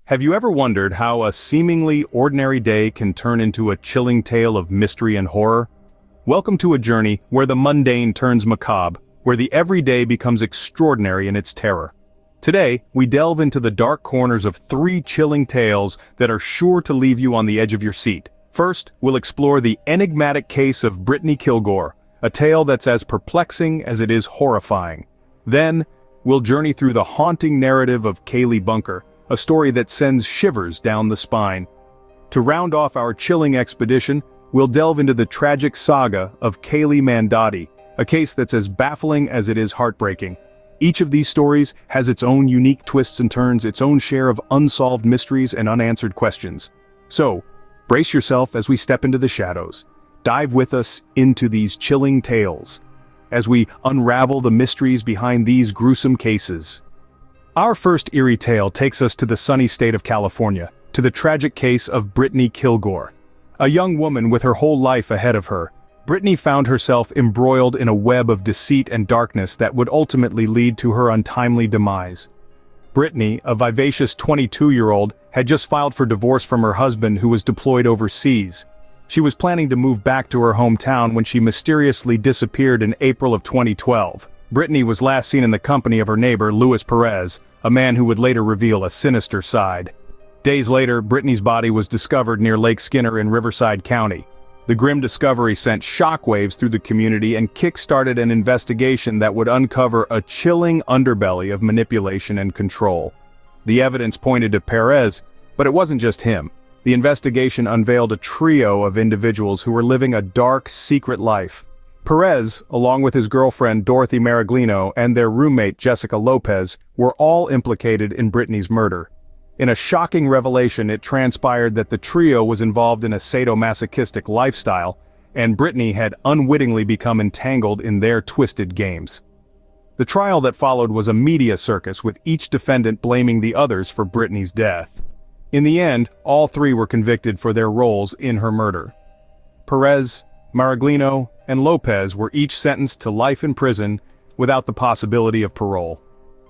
Have you ever wondered how a seemingly ordinary day can turn into a chilling tale of mystery and horror? Welcome to a journey where the mundane turns macabre, where the everyday becomes extraordinary in its terror. Today, we delve into the dark corners of three chilling tales that are sure to leave you on the edge of your seat. First, we'll explore the enigmatic case of Brittany Killgore, a tale that's as perplexing as it is horrifying. Then, we'll journey through the haunting narrative of Kaley Bunker, a story that sends shivers down the spine. To round off our chilling expedition, we'll delve into the tragic saga of Kaley Mandadi, a case that's as baffling as it is heartbreaking. Each of these stories has its own unique twists and turns, its own share of unsolved mysteries and unanswered questions. So, brace yourself as we step into the shadows. Dive with us into these chilling tales as we unravel the mysteries behind these gruesome cases. Our first eerie tale takes us to the sunny state of California, to the tragic case of Brittany Killgore. A young woman with her whole life ahead of her, Brittany found herself embroiled in a web of deceit and darkness that would ultimately lead to her untimely demise. Brittany, a vivacious 22-year-old, had just filed for divorce from her husband who was deployed overseas. She was planning to move back to her hometown when she mysteriously disappeared in April of 2012. Brittany was last seen in the company of her neighbor, Luis Perez, a man who would later reveal a sinister side. Days later, Brittany's body was discovered near Lake Skinner in Riverside County. The grim discovery sent shockwaves through the community and kick-started an investigation that would uncover a chilling underbelly of manipulation and control. The evidence pointed to Perez, but it wasn't just him. The investigation unveiled a trio of individuals who were living a dark, secret life. Perez, along with his girlfriend Dorothy Maraglino and their roommate Jessica Lopez, were all implicated in Brittany's murder. In a shocking revelation, it transpired that the trio was involved in a sadomasochistic lifestyle, and Brittany had unwittingly become entangled in their twisted games. The trial that followed was a media circus, with each defendant blaming the others for Brittany's death. In the end, all three were convicted for their roles in her murder. Perez, Maraglino, and Lopez were each sentenced to life in prison without the possibility of parole.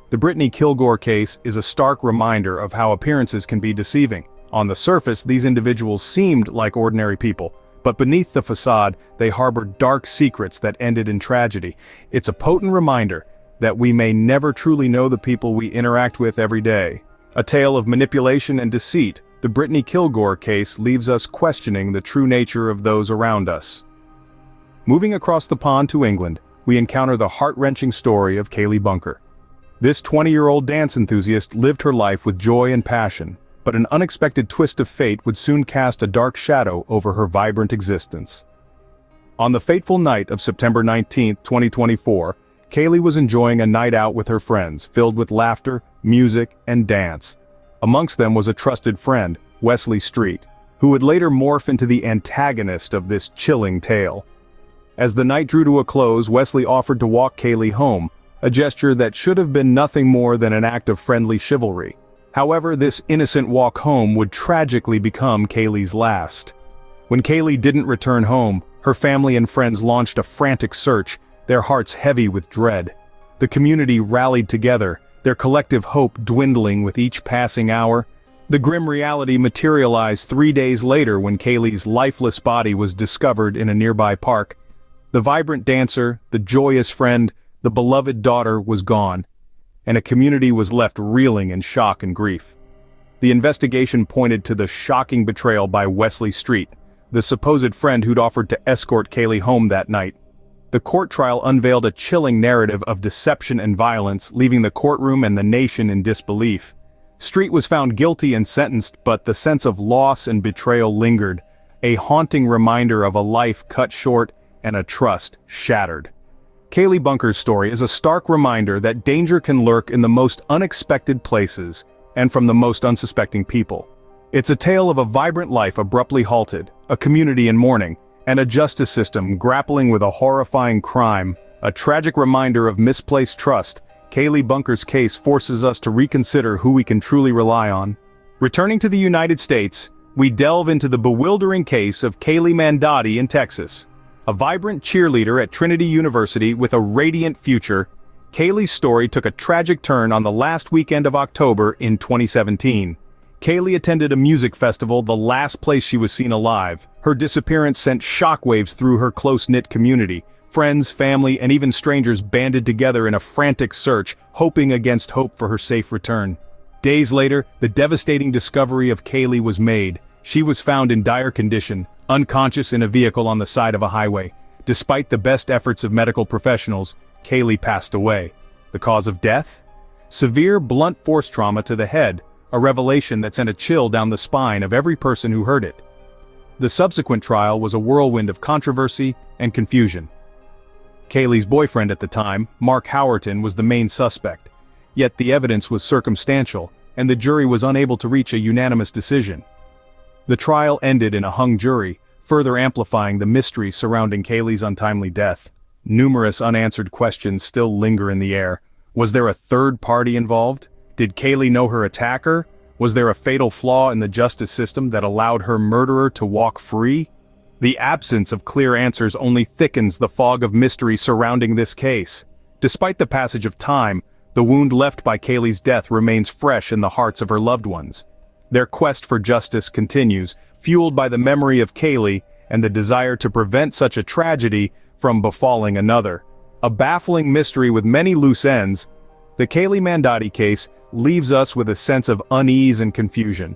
The Brittany Killgore case is a stark reminder of how appearances can be deceiving. On the surface, these individuals seemed like ordinary people, but beneath the facade, they harbored dark secrets that ended in tragedy. It's a potent reminder that we may never truly know the people we interact with every day. A tale of manipulation and deceit, the Brittany Killgore case leaves us questioning the true nature of those around us. Moving across the pond to England, we encounter the heart-wrenching story of Kaley Bunker. This 20-year-old dance enthusiast lived her life with joy and passion, but an unexpected twist of fate would soon cast a dark shadow over her vibrant existence. On the fateful night of September 19, 2024, Kaley was enjoying a night out with her friends, filled with laughter, music, and dance. Amongst them was a trusted friend, Wesley Street, who would later morph into the antagonist of this chilling tale. As the night drew to a close, Wesley offered to walk Kaley home, a gesture that should have been nothing more than an act of friendly chivalry. However, this innocent walk home would tragically become Kaley's last. When Kaley didn't return home, her family and friends launched a frantic search, their hearts heavy with dread. The community rallied together, their collective hope dwindling with each passing hour. The grim reality materialized 3 days later when Kaley's lifeless body was discovered in a nearby park. The vibrant dancer, the joyous friend, the beloved daughter was gone, and a community was left reeling in shock and grief. The investigation pointed to the shocking betrayal by Wesley Street, the supposed friend who'd offered to escort Kaley home that night. The court trial unveiled a chilling narrative of deception and violence, leaving the courtroom and the nation in disbelief. Street was found guilty and sentenced, but the sense of loss and betrayal lingered, a haunting reminder of a life cut short and a trust shattered. Kaley Bunker's story is a stark reminder that danger can lurk in the most unexpected places and from the most unsuspecting people. It's a tale of a vibrant life abruptly halted, a community in mourning, and a justice system grappling with a horrifying crime. A tragic reminder of misplaced trust, Kaley Bunker's case forces us to reconsider who we can truly rely on. Returning to the United States, we delve into the bewildering case of Kaley Mandadi in Texas. A vibrant cheerleader at Trinity University with a radiant future, Kaley's story took a tragic turn on the last weekend of October in 2017. Kayleigh attended a music festival, the last place she was seen alive. Her disappearance sent shockwaves through her close-knit community. Friends, family, and even strangers banded together in a frantic search, hoping against hope for her safe return. Days later, the devastating discovery of Kayleigh was made. She was found in dire condition, unconscious in a vehicle on the side of a highway. Despite the best efforts of medical professionals, Kayleigh passed away. The cause of death? Severe blunt force trauma to the head, a revelation that sent a chill down the spine of every person who heard it. The subsequent trial was a whirlwind of controversy and confusion. Kayleigh's boyfriend at the time, Mark Howerton, was the main suspect. Yet the evidence was circumstantial, and the jury was unable to reach a unanimous decision. The trial ended in a hung jury, further amplifying the mystery surrounding Kayleigh's untimely death. Numerous unanswered questions still linger in the air. Was there a third party involved? Did Kayleigh know her attacker? Was there a fatal flaw in the justice system that allowed her murderer to walk free? The absence of clear answers only thickens the fog of mystery surrounding this case. Despite the passage of time, the wound left by Kayleigh's death remains fresh in the hearts of her loved ones. Their quest for justice continues, fueled by the memory of Kayleigh and the desire to prevent such a tragedy from befalling another. A baffling mystery with many loose ends, the Kaley Mandadi case leaves us with a sense of unease and confusion.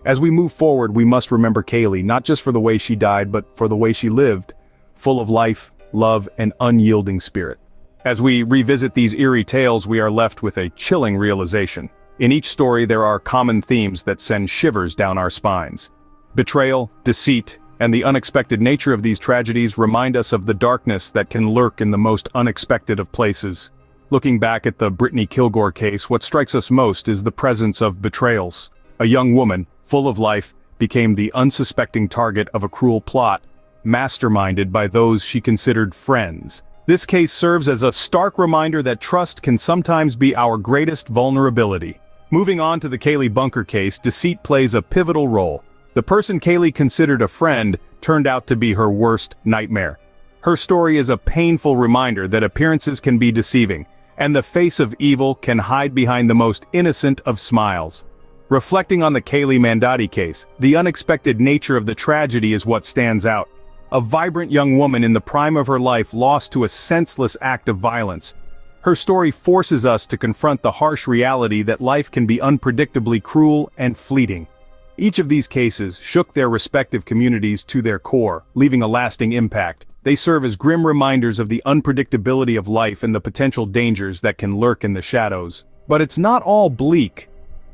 As we move forward, we must remember Kayleigh, not just for the way she died, but for the way she lived, full of life, love, and unyielding spirit. As we revisit these eerie tales, we are left with a chilling realization. In each story, there are common themes that send shivers down our spines. Betrayal, deceit, and the unexpected nature of these tragedies remind us of the darkness that can lurk in the most unexpected of places. Looking back at the Brittany Killgore case, what strikes us most is the presence of betrayals. A young woman, full of life, became the unsuspecting target of a cruel plot, masterminded by those she considered friends. This case serves as a stark reminder that trust can sometimes be our greatest vulnerability. Moving on to the Kaley Bunker case, deceit plays a pivotal role. The person Kayleigh considered a friend turned out to be her worst nightmare. Her story is a painful reminder that appearances can be deceiving, and the face of evil can hide behind the most innocent of smiles. Reflecting on the Kaley Mandadi case, the unexpected nature of the tragedy is what stands out. A vibrant young woman in the prime of her life lost to a senseless act of violence. Her story forces us to confront the harsh reality that life can be unpredictably cruel and fleeting. Each of these cases shook their respective communities to their core, leaving a lasting impact. They serve as grim reminders of the unpredictability of life and the potential dangers that can lurk in the shadows. But it's not all bleak.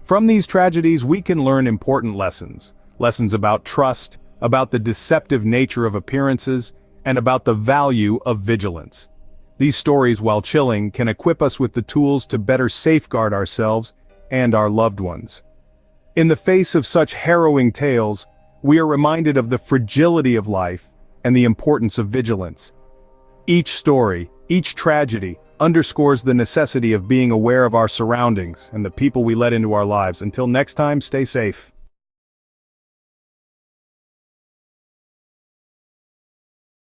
From these tragedies, we can learn important lessons. Lessons about trust, about the deceptive nature of appearances, and about the value of vigilance. These stories, while chilling, can equip us with the tools to better safeguard ourselves and our loved ones. In the face of such harrowing tales, we are reminded of the fragility of life and the importance of vigilance. Each story, each tragedy, underscores the necessity of being aware of our surroundings and the people we let into our lives. Until next time, stay safe.